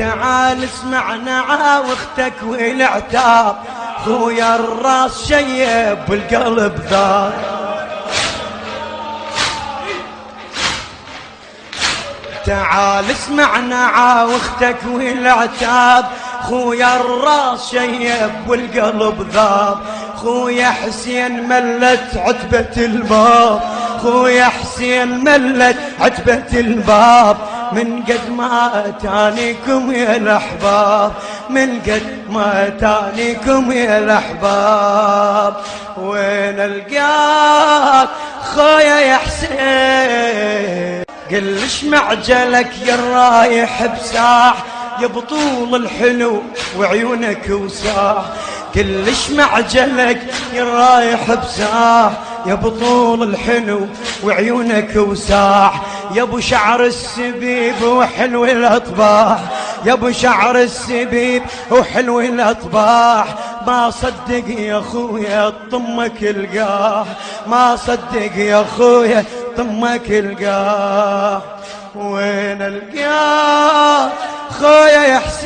تعال اسمعنا عاوختك والعتاب، خويا الراس شيب والقلب ذاب. تعال اسمعنا عاوختك والعتاب، خويا الراس شيب والقلب ذاب. خويا حسين ملت عتبة الباب، خويا حسين ملت عتبة الباب. من قد ما اتانيكم يا الاحباب، من قد ما اتانيكم يا الاحباب. وين القاك خويا يا حسين؟ قل اش معجلك يا رايح بساح، يا بطول الحلو وعيونك وساح. قل اش معجلك يا رايح بساح، يا بطول الحلو وعيونك وساح. يا ابو شعر السبيب وحلو الاطباح، يا ابو شعر السبيب وحلو الاطباح. ما صدق يا خويا طمك القاح، ما صدق يا خويا طمك القاح. وين القاح خويا يا حسين؟